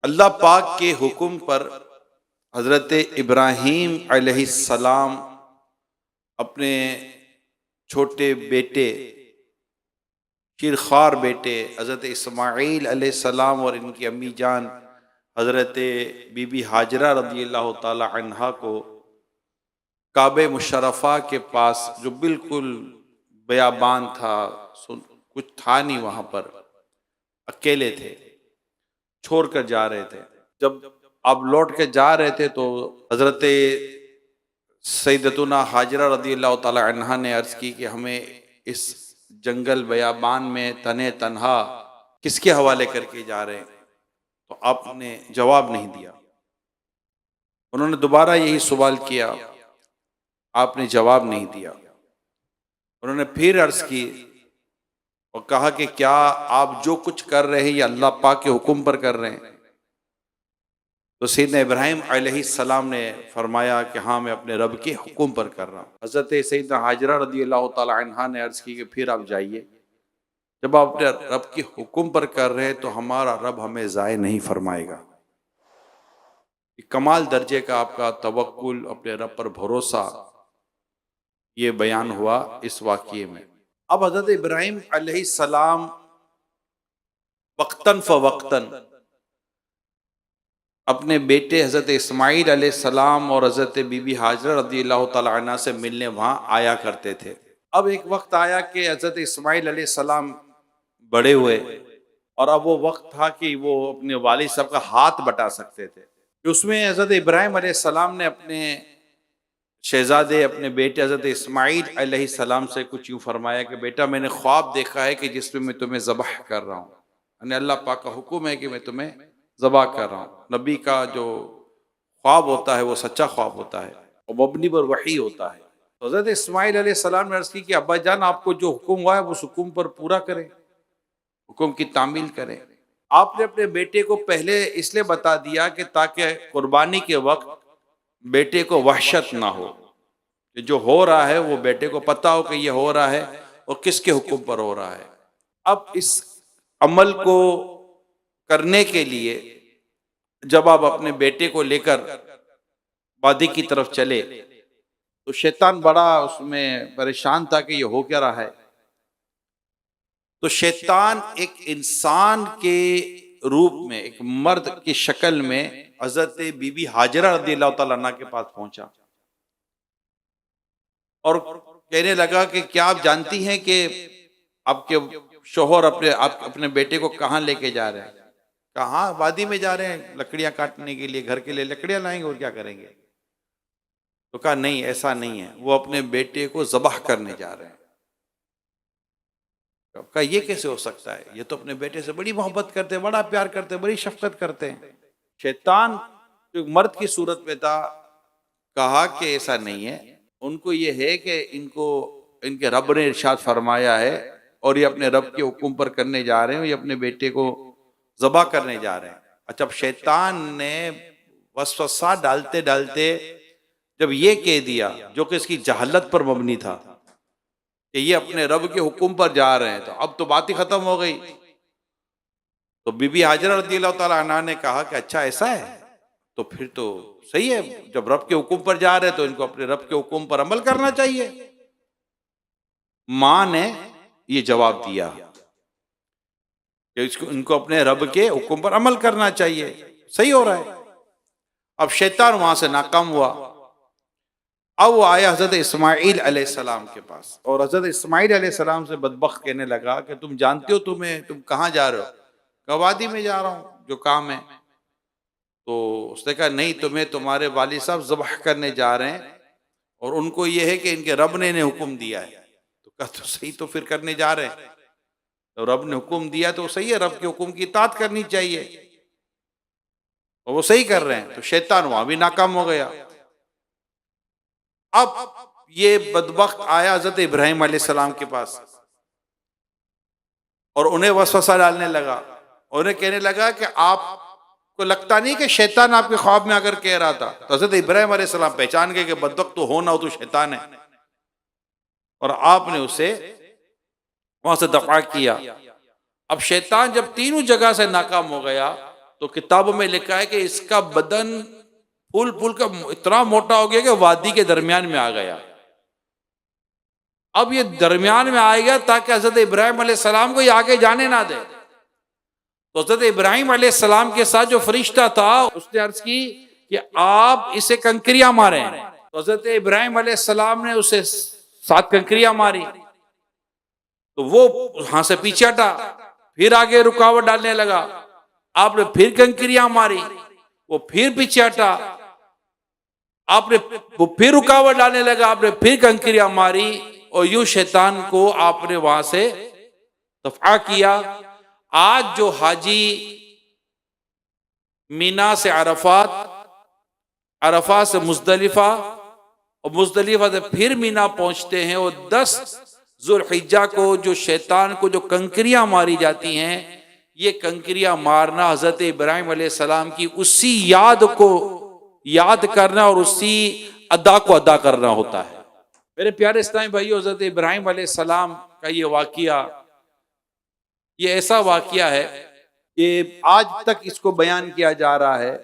अल्लाह पाक के हुक्म पर हज़रत इब्राहीम अलैहिस्सलाम अपने छोटे बेटे शिरखार बेटे हज़रत इस्माईल अलैहिस्सलाम और इनकी अम्मी जान हज़रत बीबी हाजरा रज़ियल्लाहु ताला अन्हा को काबे मुशर्रफा के पास, जो बिल्कुल बयाबान था, कुछ था नहीं वहां पर, अकेले थे, छोड़ कर जा रहे थे। जब आप लौट के जा रहे थे तो हजरत सैयदतुना हाजरा रज़ियल्लाहु ताला अन्हा ने अर्ज की कि हमें इस जंगल बयाबान में तने तन्हा किसके हवाले करके जा रहे हैं। तो आपने जवाब नहीं दिया। उन्होंने दोबारा यही सवाल किया, आपने जवाब नहीं दिया। उन्होंने फिर अर्ज की और कहा कि क्या आप जो कुछ कर रहे हैं ये अल्लाह पाक के हुक्म पर कर रहे हैं? तो सैयदना इब्राहीम अलैहिस्सलाम ने फरमाया कि हाँ, मैं अपने रब के हुक्म पर कर रहा हूँ। हज़रत सैयदना हाजरा रज़ियल्लाहु ताला अन्हा ने अर्ज की कि फिर आप जाइए, जब आप अपने रब के हुक्म पर कर रहे हैं तो हमारा रब हमें ज़ाय नहीं फरमाएगा। कमाल दर्जे का आपका तवक्कुल, अपने रब पर भरोसा, ये बयान हुआ इस वाक़ये में। अब हज़रत इब्राहीम अलैहिस्सलाम वक्तन फ़वक्तन अपने बेटे हज़रत इस्माईल अलैहिस्सलाम और हज़रत बीबी हाजरा रज़ियल्लाहु ताला अन्हा से मिलने वहाँ आया करते थे। अब एक वक्त आया कि हज़रत इस्माईल अलैहिस्सलाम बड़े हुए और अब वो वक्त था कि वो अपने वालिद साहब का हाथ बटा सकते थे। उसमें हज़रत इब्राहीम अलैहिस्सलाम ने अपने शहजादे, अपने बेटे हज़रत इस्माईल अलैहिस्सलाम से कुछ यूँ फरमाया कि बेटा, मैंने ख्वाब देखा है कि जिसमें मैं तुम्हें ज़बह कर रहा हूँ, यानी अल्लाह पाक का हुक्म है कि मैं तुम्हें ज़बह कर रहा हूँ। नबी का जो ख्वाब होता है वो सच्चा ख्वाब होता है और मबनी पर वही होता है। तो हज़रत इस्माईल अलैहिस्सलाम ने अर्ज़ की कि अब्बा जान, आपको जो हुक्म हुआ है उस हुक्म पर पूरा करें, हुक्म की तामील करें। आपने अपने बेटे को पहले इसलिए बता दिया कि ताकि कुर्बानी के वक्त बेटे को वहशत ना हो, कि जो हो रहा है वो बेटे को पता हो कि ये हो रहा है और किसके हुक्म पर हो रहा है। अब इस अमल को करने के लिए जब आप अपने बेटे को लेकर वादी की तरफ चले तो शैतान बड़ा उसमें परेशान था कि ये हो क्या रहा है। तो शैतान एक इंसान के रूप में, एक मर्द की शक्ल में हजरत बीबी हाजरा रज़ियल्लाहु ताला अन्हा के पास पहुंचा और कहने लगा कि क्या आप जानती हैं कि आपके शोहर अपने बेटे को कहाँ लेके जा रहे हैं? कहाँ? वादी में जा रहे हैं लकड़ियां काटने के लिए, घर के लिए लकड़ियां लाएंगे और क्या करेंगे। तो कहा नहीं, ऐसा नहीं है, वो अपने बेटे को ज़बह करने जा रहे हैं। कहा ये कैसे हो सकता है, ये तो अपने बेटे से बड़ी मोहब्बत करते हैं, बड़ा प्यार करते हैं, बड़ी शफकत करते हैं। शैतान जो मर्द की सूरत में था कहा कि ऐसा नहीं है, उनको ये है कि इनके रब ने इरशाद फरमाया है और ये अपने रब के हुक्म पर करने जा रहे हैं, ये अपने बेटे को ज़बह करने जा रहे हैं। अच्छा, अब शैतान ने वसवसा डालते डालते जब ये कह दिया, जो कि इसकी जहालत पर मबनी था, कि ये अपने रब के हुक्म पर जा रहे हैं, तो अब तो बात ही खत्म हो गई। तो बीबी हाजरा रज़ियल्लाहु ताला अन्हा ने कहा कि अच्छा ऐसा है, तो फिर तो सही है, जब रब के हुक्म पर जा रहे हैं तो इनको अपने रब के हुक्म पर अमल करना चाहिए। मां ने ये जवाब दिया कि इनको अपने रब के हुक्म पर अमल करना चाहिए, सही हो रहा है। अब शैतान वहां से नाकाम हुआ। अब वो आया हजरत इस्माईल अलैहिस्सलाम के पास और हजरत इस्माईल अलैहिस्सलाम से बदबख्त कहने लगा कि तुम जानते हो तुम कहाँ जा रहे हो? कहा वादी में जा रहा हूँ, जो काम है। तो उसने कहा नहीं, तुम्हें तुम्हारे वालिद साहब ज़बह करने जा रहे हैं और उनको ये है कि इनके रब ने इन्हें हुक्म दिया है। तो कहा तो सही, तो फिर करने जा रहे हैं, तो रब ने हुक्म दिया तो सही है, रब के हुक्म की इताअत करनी चाहिए और वो सही कर रहे हैं। तो शैतान वहां भी नाकाम हो गया। अब ये बदबख्त आया हजरत इब्राहीम अलैहिस्सलाम के पास और उन्हें वसवसा डालने लगा, उन्हें कहने लगा कि आपको लगता नहीं कि शैतान आपके ख्वाब में आकर कह रहा था? तो हजरत इब्राहीम अलैहिस्सलाम पहचान गए कि बदबख्त तो हो ना हो तो शैतान है, और आपने उसे वहां से दफा किया। अब शैतान जब तीनों जगह से नाकाम हो गया तो किताबों में लिखा है कि इसका बदन फूल फूल का इतना मोटा हो गया कि वादी के दरमियान में आ गया। अब ये दरमियान में आएगा ताकि हजरत इब्राहिम अलैहिस्सलाम को ये आगे जाने ना दे। तो हजरत इब्राहिम अलैहिस्सलाम के साथ जो फरिश्ता था उसने अर्ज की कि आप इसे कंकरियां मारें। तो हजरत इब्राहिम अलैहिस्सलाम ने उसे 7 कंकरियां मारी, तो वो वहां से पीछे हटा, फिर आगे रुकावट डालने लगा। आपने फिर कंकरियां मारी, वो फिर पीछे हटा, आपने वो फिर रुकावट डालने लगा, आपने फिर कंकरियां मारी, और यूं शैतान को आपने वहां से दफा किया। आज जो हाजी मीना से अरफात, अरफात से मुजदलिफा, और मुजदलिफा से फिर मीना पहुंचते हैं, और 10 जुल्हिज्जा को जो शैतान को जो कंकरियां मारी जाती हैं, ये कंकरियां मारना हजरत इब्राहिम अलैहिस्सलाम की उसी याद को याद करना और उसी अदा को अदा करना होता है। मेरे प्यारे इस्लामी भाइयों, हजरत इब्राहिम अलैहिस्सलाम का ये वाकिया, ये ऐसा वाकिया है कि आज तक इसको बयान किया जा रहा है।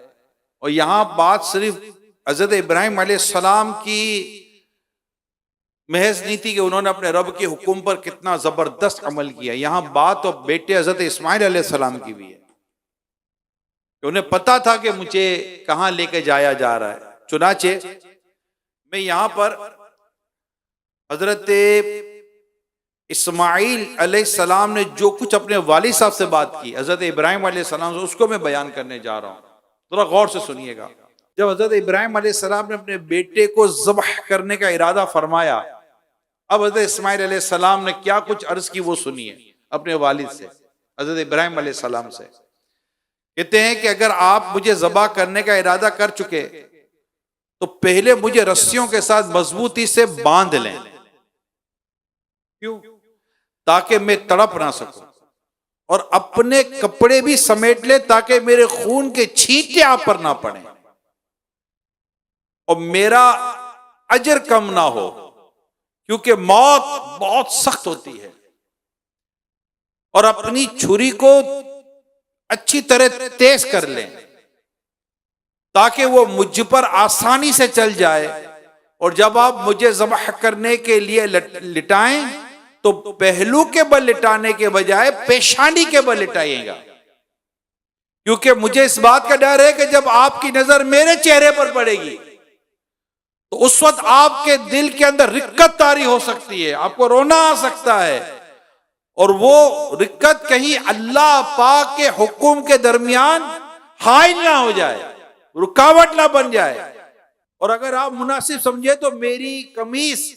और यहाँ बात सिर्फ हजरत इब्राहिम अलैहिस्सलाम की महज नहीं थी कि उन्होंने अपने रब के हुक्म पर कितना जबरदस्त अमल किया, यहाँ बात और बेटे हजरत इस्माइल अलैहिस्सलाम की भी है कि उन्हें पता था कि मुझे कहाँ लेके जाया जा रहा है। चुनाचे मैं यहाँ पर हजरत इस्माइल अलैहिस्सलाम ने जो कुछ अपने वालिद साहब से बात की हजरत इब्राहिम अलैहिस्सलाम से, उसको मैं बयान करने जा रहा हूँ। थोड़ा गौर से सुनिएगा। जब हजरत इब्राहिम अलैहिस्सलाम ने अपने बेटे को ज़ब्ह करने का इरादा फरमाया, अब हजरत इस्माइल अलैहिस्सलाम ने क्या कुछ अर्ज की वो सुनिए अपने वालिद से, हजरत इब्राहिम अलैहिस्सलाम से। कहते हैं कि अगर आप मुझे ज़ब्ह करने का इरादा कर चुके तो पहले मुझे रस्सियों के साथ मजबूती से बांध लें। क्यों? ताकि मैं तड़प ना सकूं, और अपने कपड़े भी समेट ले ताकि मेरे खून के छींटे आप पर ना पड़े और मेरा अजर कम ना हो, क्योंकि मौत बहुत सख्त होती है। और अपनी छुरी को अच्छी तरह तेज कर लें ताकि वो मुझ पर आसानी से चल जाए, और जब आप मुझे ज़ब्ह करने के लिए लिटाएं तो पहलू के बल लिटाने के बजाय पेशानी के बल लिटाइएगा, क्योंकि मुझे इस बात का डर है कि जब आपकी नजर मेरे चेहरे पर पड़ेगी तो उस वक्त आपके दिल के अंदर रिक्कत तारी हो सकती है, आपको रोना आ सकता है, और वो रिक्कत कहीं अल्लाह पाक के हुक्म के दरमियान हाइल ना हो जाए, रुकावट ना बन जाए। और अगर आप मुनासिब समझे तो मेरी कमीज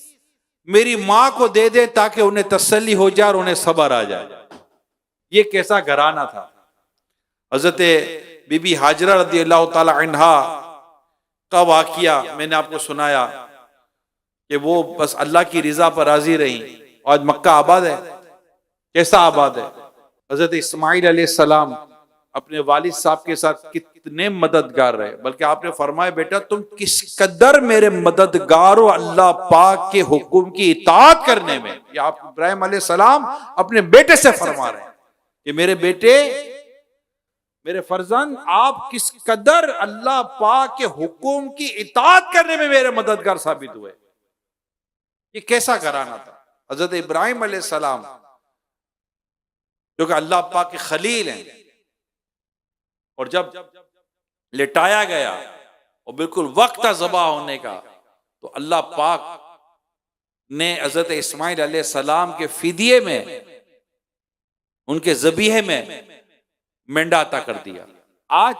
मेरी माँ को दे दे ताकि उन्हें तसल्ली हो जाए और उन्हें सब्र आ जाए। ये कैसा घराना था। हजरत बीबी हाजरा रज़ी अल्लाह ताला अन्हा का वाकिया मैंने आपको सुनाया कि वो बस अल्लाह की रिजा पर राजी रही। आज मक्का आबाद है, कैसा आबाद है। हजरत इस्माइल अलैहिस्सलाम अपने वालिद साहब के साथ कितने मददगार रहे, बल्कि आपने फरमाया बेटा तुम किस कदर मेरे मददगार हो अल्लाह पाक के हुक्म की इताअत करने में। ये आप इब्राहिम अलैहिस्सलाम अपने बेटे से फरमा रहे हैं कि मेरे बेटे, मेरे फर्जंद, आप किस कदर अल्लाह पाक के हुक्म की इताअत करने में मेरे मददगार साबित हुए। ये कैसा घराना था। हजरत इब्राहिम अलैहिस्सलाम जो कि अल्लाह पाक के खलील हैं, और जब लिटाया गया और बिल्कुल वक्त था ज़बा होने का, तो अल्लाह पाक ने हजरत इस्माइल अलैहिस्सलाम के फिदिये में, उनके ज़बीहे में मेंढा अता कर दिया। आज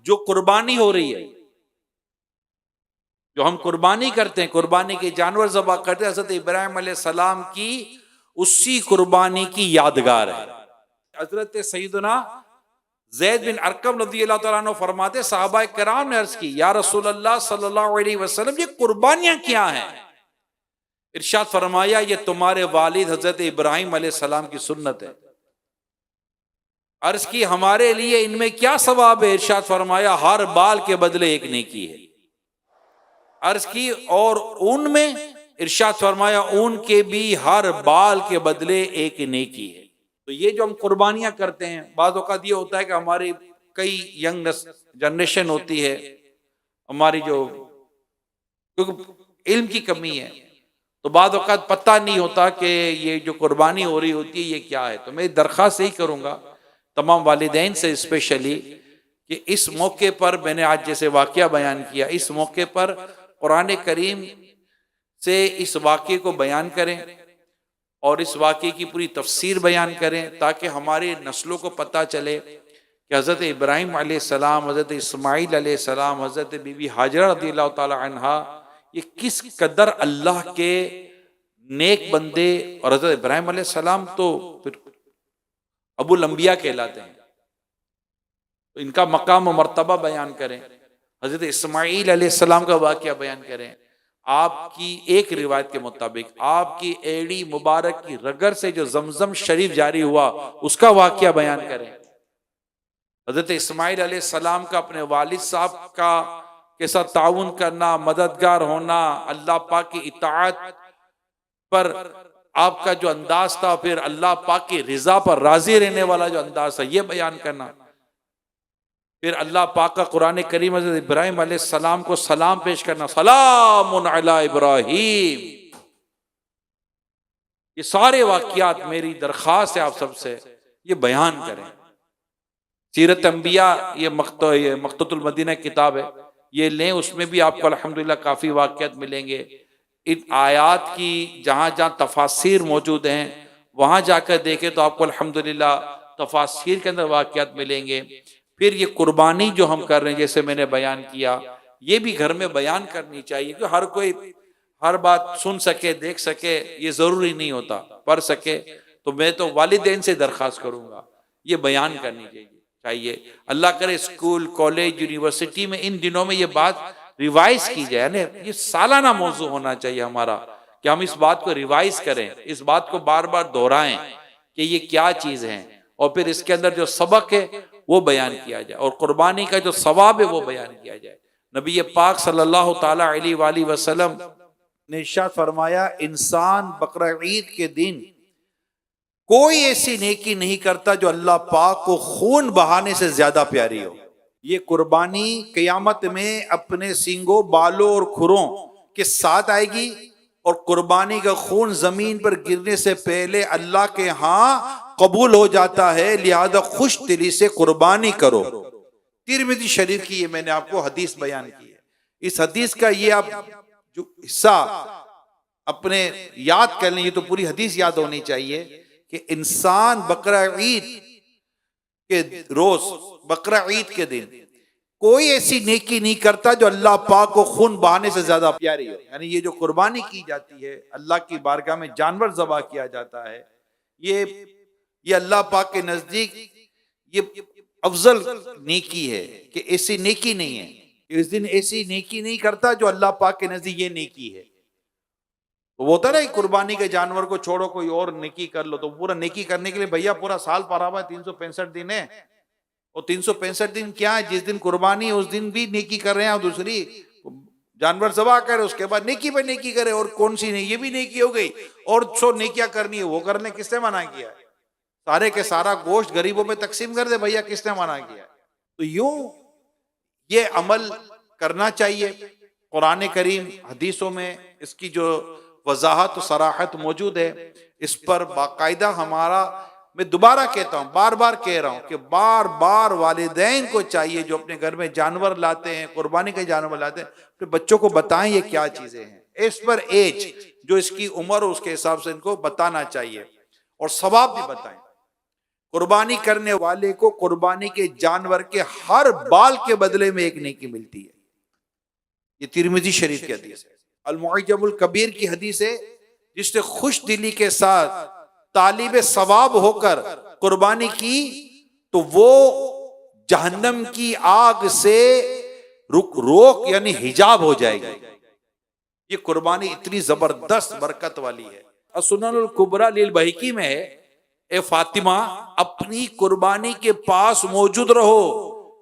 जो कुर्बानी हो रही है, जो हम कुर्बानी करते हैं, कुर्बानी के जानवर ज़बा करते हैं, हजरत इब्राहिम अलैहिस्सलाम की उसी कुर्बानी की यादगार है। हजरत सैयदना ज़ैद बिन अरकम रज़ियल्लाहु ताला अन्हु फरमाते, सहाबा किराम ने अर्ज की, या रसूल अल्लाह सल्लल्लाहु अलैहि वसल्लम ये कुर्बानियां क्या हैं। इरशाद फरमाया, ये तुम्हारे वालिद हजरत इब्राहिम अलैहिस्सलाम की सुन्नत है। अर्ज की, हमारे लिए इनमें क्या सवाब है। इरशाद फरमाया, हर बाल के बदले एक नेकी है। अर्ज की, और उनमें, इरशाद फरमाया, उनके भी हर बाल के बदले एक नेकी है। तो ये जो हम कुर्बानियां करते हैं, बाज़ औक़ात ये होता है कि हमारी कई यंग जनरेशन होती है हमारी, जो क्योंकि इल्म की कमी है, तो बाद औक़ात पता नहीं होता कि ये जो कुर्बानी हो रही होती है ये क्या है। तो मैं दरख्वास्त यही करूँगा तमाम वालिदैन से स्पेशली कि इस मौके पर मैंने आज जैसे वाक़या बयान किया, इस मौके पर कुरान करीम से इस वाक़े को बयान करें और इस वाक़े की पूरी तफसीर बयान करें, ताकि हमारी नस्लों को पता चले कि हज़रत इब्राहीम अलैहिस्सलाम, हज़रत इस्माईल अलैहिस्सलाम, हज़रत बीबी हाजरा रज़ियल्लाहु ताला अन्हा ये किस कदर अल्लाह के नेक बंदे, और हज़रत इब्राहीम अलैहिस्सलाम तो फिर अबुल अंबिया कहलाते हैं, तो इनका मकाम और मर्तबा बयान करें। हज़रत इस्माईल अलैहिस्सलाम का वाक़या बयान करें। आपकी एक रिवायत के मुताबिक आपकी एड़ी मुबारक की रगर से जो जमजम शरीफ जारी हुआ उसका वाक़या बयान करें। हज़रत इस्माईल अलैहिस्सलाम का अपने वालिद साहब का के साथ ताउन करना, मददगार होना, अल्लाह पाक की इताअत पर आपका जो अंदाज था, फिर अल्लाह पाक की रिजा पर राजी रहने वाला जो अंदाज था, ये बयान करना। फिर अल्लाह पाक का कुरान करीम हज़रत इब्राहीम अलैहिस्सलाम को सलाम पेश करना, सलामुन अला इब्राहीम। ये सारे वाक़ियात मेरी दरख्वास्त है आप सबसे ये बयान करें। सीरत अंबिया ये मक्तुल मदीना किताब है, ये लें, उसमें भी आपको अल्हम्दुलिल्लाह काफ़ी वाक़ियात मिलेंगे। इन आयात की जहाँ जहाँ तफासिर मौजूद हैं वहाँ जाकर देखें तो आपको अल्हम्दुलिल्लाह तफासिर के अंदर वाक़ियात मिलेंगे। फिर ये कुर्बानी जो हम कर रहे हैं, जैसे मैंने बयान किया, ये भी घर में बयान करनी चाहिए, क्योंकि हर कोई हर बात सुन सके, देख सके, ये ज़रूरी नहीं होता, पढ़ सके। तो मैं तो वालिदैन से दरख्वास्त करूँगा ये बयान करनी चाहिए। अल्लाह करे स्कूल, कॉलेज, यूनिवर्सिटी में इन दिनों में ये बात रिवाइज की जाए, यानी ये सालाना मौजू होना चाहिए हमारा, कि हम इस बात को रिवाइज करें, इस बात को बार बार दोहराएं कि ये क्या चीज़ है, और फिर इसके अंदर जो सबक है वो बयान किया जाए, और कुर्बानी का जो सवाब है वो बयान किया जाए। नबी पाक सल्लल्लाहु ताला अलैहि वसल्लम ने इरशाद फरमाया, इंसान बकरा ईद के दिन कोई ऐसी नेकी नहीं करता जो अल्लाह पाक को खून बहाने से ज्यादा प्यारी हो। ये कुर्बानी क़यामत में अपने सींगों, बालों और खुरों के साथ आएगी, और कुर्बानी का खून जमीन पर गिरने से पहले अल्लाह के यहाँ कबूल हो जाता है, लिहाजा खुश दिली से कुर्बानी करो। तिरमिज़ी शरीफ की ये मैंने आपको हदीस बयान की है। इस हदीस का ये आप जो हिस्सा अपने याद कर लें, ये तो पूरी हदीस याद होनी चाहिए कि इंसान बकरा ईद के रोज, बकरा ईद के दिन कोई ऐसी नेकी नहीं करता जो अल्लाह पाक को खून बहाने से ज्यादा प्यारी हो। यानी ये जो कुर्बानी की जाती है, अल्लाह की बारगाह में जानवर ज़बह किया जाता है, ये अल्लाह पाक के नजदीक ये अफजल नेकी है, कि ऐसी नेकी नहीं है, इस दिन ऐसी नेकी नहीं करता जो अल्लाह पाक के नजदीक ये नेकी है। तो वो होता है ना, कुर्बानी के जानवर को छोड़ो कोई और नेकी कर लो, तो पूरा नेकी करने के लिए भैया पूरा साल पड़ा हुआ है, 365 दिन है, और 365 दिन क्या है, जिस दिन कुर्बानी है उस दिन भी नेकी कर रहे हैं, और दूसरी जानवर ज़बह करे उसके बाद नेकी पे नेकी करे, और कौन सी नहीं, ये भी नेकी हो गई, और सो नेकियां करनी है वो करने, किसने मना किया? सारे के सारा गोश्त गरीबों में तकसीम कर दे भैया, किसने मना किया? तो यूं ये अमल करना चाहिए। कुरान करीम हदीसों में इसकी जो वजाहत और सराहत मौजूद है, इस पर बाकायदा हमारा, मैं दोबारा कहता हूँ, बार बार कह रहा हूँ कि बार बार वालिदैन को चाहिए जो अपने घर में जानवर लाते हैं, कुर्बानी के जानवर लाते हैं, तो बच्चों को बताएं ये क्या चीजें हैं, एज पर एज जो इसकी उम्र हो उसके हिसाब से इनको बताना चाहिए, और सवाब भी बताएं। कुर्बानी करने वाले को कुर्बानी के जानवर के हर बाल के बदले में एक नेकी मिलती है। ये तिरमिज़ी शरीफ की हदीस है। अल-मुअज्जमुल कबीर की हदीस है, जिसने खुश दिली के साथ तालिब सवाब होकर कुर्बानी की तो वो जहन्नम की आग से रोक यानी हिजाब हो जाएगी। ये कुर्बानी इतनी जबरदस्त बरकत वाली है। सुननुल कुबरा लिल बहकी में है, ए फातिमा अपनी कुर्बानी के पास मौजूद रहो,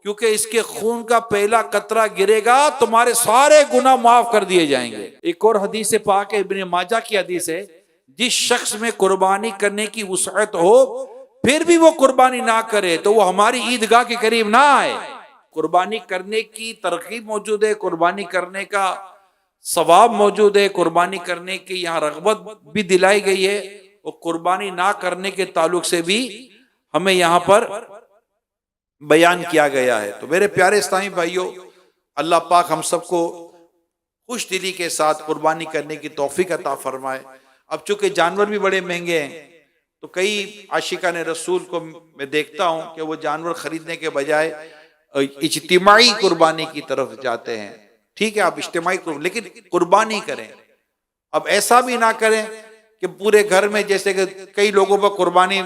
क्योंकि इसके खून का पहला कतरा गिरेगा तुम्हारे सारे गुनाह माफ कर दिए जाएंगे। एक और हदीस पाक है, इब्ने माजा की हदीस है, जिस शख्स में कुर्बानी करने की वुसअत हो फिर भी वो कुर्बानी ना करे तो वो हमारी ईदगाह के करीब ना आए। कुर्बानी करने की तरकीब मौजूद है, कुर्बानी करने का सवाब मौजूद है, कुर्बानी करने की यहाँ रगबत भी दिलाई गई है, और कुर्बानी ना करने के ताल्लुक से भी हमें यहाँ पर बयान किया गया है। तो मेरे प्यारे इस्लामी भाइयों, अल्लाह पाक हम सबको खुश दिली के साथ कुर्बानी करने की तौफीक अता फरमाए। अब चूंकि जानवर भी बड़े महंगे हैं, तो कई आशिकाने रसूल को मैं देखता हूं कि वो जानवर खरीदने के बजाय इज्तिमाई कुर्बानी की तरफ जाते हैं। ठीक है, आप इज्तिमाई लेकिन कुर्बानी करें। अब ऐसा भी ना करें कि पूरे घर में, जैसे कि कई लोगों पर कुर्बानी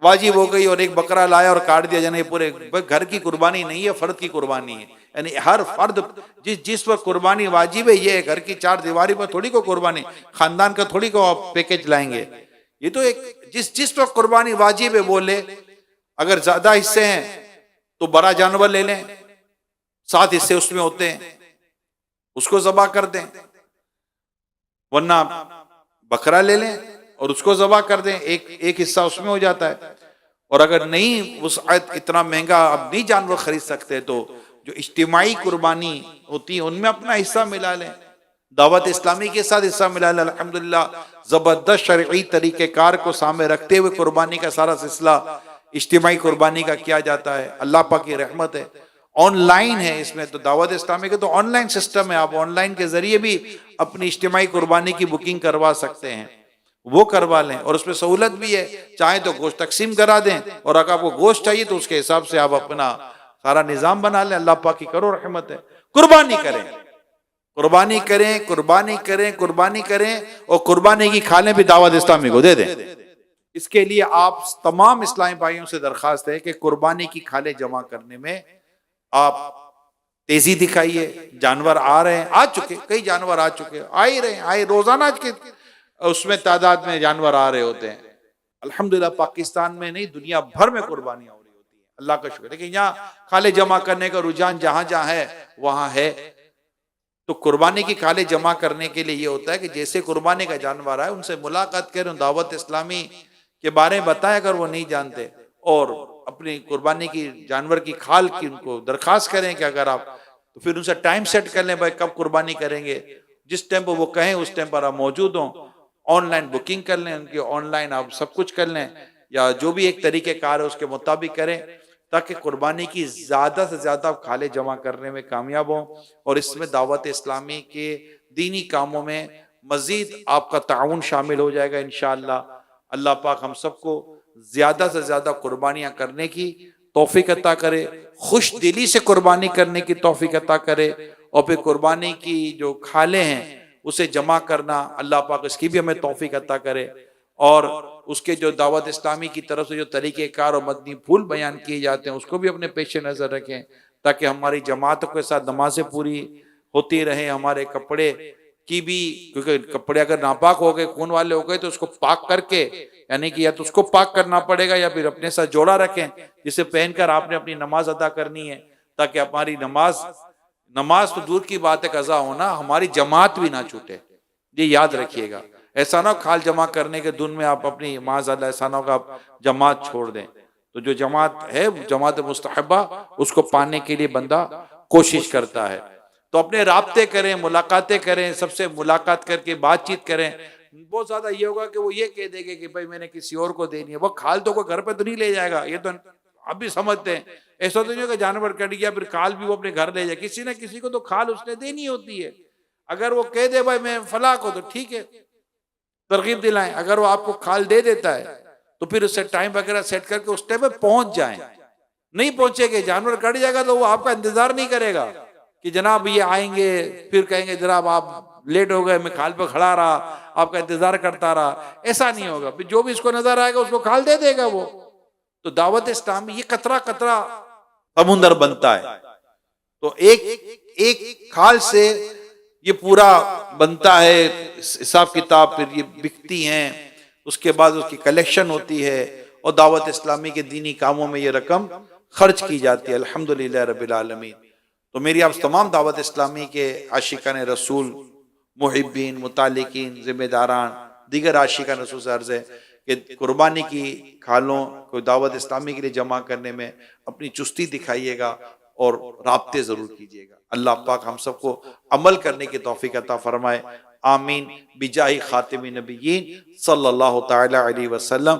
वाजिब हो गई और एक बकरा लाया और काट दिया, यानी पूरे घर की कुर्बानी नहीं है, फर्द की कुर्बानी है। यानी हर फर्द जिस पर कुर्बानी वाजिब है, ये घर की चार दीवारी पर थोड़ी को कुर्बानी, खानदान का थोड़ी को आप पैकेज लाएंगे। ये तो एक जिस पर कुर्बानी वाजिब है वो ले। अगर ज्यादा हिस्से हैं तो बड़ा जानवर ले लें, 7 हिस्से उसमें होते हैं, उसको ज़बा कर दें, वरना बकरा ले लें और उसको ज़बा कर दें, एक हिस्सा उसमें हो जाता है। और अगर नहीं वुसअत इतना महंगा अब नहीं जानवर खरीद सकते, तो जो इज्तिमाई कुर्बानी होती है उनमें अपना हिस्सा मिला लें, दावत इस्लामी के साथ हिस्सा मिला लें। अल्हम्दुलिल्लाह जबरदस्त शरई तरीक़ेकार को सामने रखते हुए कुर्बानी का सारा सिलसिला इज्तिमाई कुर्बानी का किया जाता है। अल्लाह पाक की रहमत है, ऑनलाइन है इसमें, तो दावत इस्लामी के तो ऑनलाइन सिस्टम है, आप ऑनलाइन के जरिए भी अपनी इज्तिमाई कुर्बानी की बुकिंग करवा सकते हैं, वो करवा लें। और उसमें सहूलत भी है, चाहे तो गोश्त तकसीम करा दें, और अगर आपको गोश्त चाहिए तो उसके हिसाब से आप अपना सारा निजाम बना लें। अल्लाह पाक की करो रहमत है। कुर्बानी करें, कुर्बानी करें, कुर्बानी करें, कुर्बानी करें, और कुर्बानी की खालें भी दावत इस्लामी को दे दें। इसके लिए आप तमाम इस्लामी भाइयों से दरखास्त है कि कुर्बानी की खालें जमा करने में आप तेजी दिखाइए। जानवर आ रहे हैं, आ चुके, कई जानवर आ चुके, आ ही रहे, आए रोजाना के उसमें तादाद में जानवर आ रहे होते हैं। अल्हम्दुलिल्लाह पाकिस्तान में नहीं, दुनिया भर में कुर्बानियां हो रही होती है, अल्लाह का शुक्र। लेकिन यहाँ खाले जमा करने का रुझान जहां जहां है वहां है। तो कुर्बानी की खाले जमा करने के लिए ये होता है कि जैसे कुर्बानी का जानवर आए उनसे मुलाकात करें, दावत इस्लामी के बारे में बताएं अगर वो नहीं जानते, और अपनी कुर्बानी की जानवर की खाल की उनको दरखास्त करें कि अगर आप, तो फिर उनसे टाइम सेट कर लें, भाई कब कुर्बानी करेंगे, जिस टाइम पर वो कहें उस टाइम पर आप मौजूद हों। ऑनलाइन बुकिंग कर लें उनकी, ऑनलाइन आप सब कुछ कर लें, या जो भी एक तरीके कार है उसके मुताबिक करें, ताकि कुर्बानी की ज्यादा से ज्यादा खाले जमा करने में कामयाब हों। और इसमें दावत इस्लामी के दीनी कामों में मजीद आपका ताउन शामिल हो जाएगा इंशाअल्लाह। अल्लाह पाक हम सबको ज्यादा से ज्यादा कुर्बानियां करने की तौफीक अता करे, खुश दिली से कुर्बानी करने की तौफीक अता करे, और फिर कुर्बानी की जो खाले हैं उसे जमा करना, अल्लाह पाक इसकी भी हमें तौफीक अता करे। और उसके जो दावत इस्लामी की तरफ से जो तरीके कार और मदनी फूल बयान किए जाते हैं उसको भी अपने पेश नज़र रखें, ताकि हमारी जमातों के साथ नमाजें पूरी होती रहें, हमारे कपड़े की भी, क्योंकि कपड़े अगर नापाक हो गए, खून वाले हो गए, तो उसको पाक करके, यानी कि या तो उसको पाक करना पड़ेगा या फिर अपने साथ जोड़ा रखें, जिसे पहनकर आपने अपनी नमाज अदा करनी है, ताकि हमारी नमाज तो दूर की बात है कज़ा होना, हमारी जमात भी ना छूटे। ये याद रखिएगा, ऐसा ना खाल जमा करने के धुन में आप अपनी माज़अल्लाह ऐसा ना हो आप जमात छोड़ दें। तो जो जमात है, जमात मुस्तहब्बा, उसको पाने के लिए बंदा कोशिश करता है। तो अपने राब्ते करें, मुलाकातें करें, सबसे मुलाकात करके बातचीत करें। बहुत ज्यादा ये होगा कि वो ये कह देंगे कि भाई मैंने किसी और को देनी है, वो खाल तो कोई घर पे तो नहीं ले जाएगा, ये तो आप भी समझते हैं। ऐसा तो नहीं होगा जानवर कट गया फिर खाल भी वो अपने घर ले जाए, किसी न किसी को तो खाल उसने देनी होती है। अगर वो कह दे भाई मैं फला को, तो ठीक है, तरगीब दिलाएं। अगर वो आपको खाल दे देता है तो फिर उससे टाइम वगैरह सेट करके उस टाइम पे पहुंच जाएं। नहीं पहुंचेंगे, जानवर कट जाएगा तो वो आपका इंतजार नहीं करेगा कि जनाब ये आएंगे, फिर कहेंगे जनाब आप लेट हो गए, मैं खाल पे खड़ा रहा, आपका इंतजार करता रहा। ऐसा नहीं होगा, फिर जो भी इसको नजर आएगा उसको खाल दे देगा वो। तो दावत इस्लामी ये कतरा कतरा समुंदर बनता है, तो एक खाल से ये पूरा बनता है हिसाब किताब, फिर ये बिकती हैं, उसके बाद उसकी कलेक्शन होती है, और दावत इस्लामी के दीनी कामों में ये रकम खर्च की जाती है। अल्हम्दुलिल्लाह रब्बिल आलमीन। तो मेरी आप तमाम दावत इस्लामी के आशिकान रसूल, मुहिब्बीन, मुतालिकीन, जिम्मेदारान, दीगर आशिकान रसूल से अर्ज़ है कि कुर्बानी की खालों को दावत इस्लामी के लिए जमा करने में अपनी चुस्ती दिखाइएगा और राब्ते ज़रूर कीजिएगा। अल्लाह पाक हम सबको अमल करने की तौफीक अता फरमाए। आमीन बिजाही खातिमी नबिय्यीन सल्लल्लाहु तआला अलैहि वसल्लम।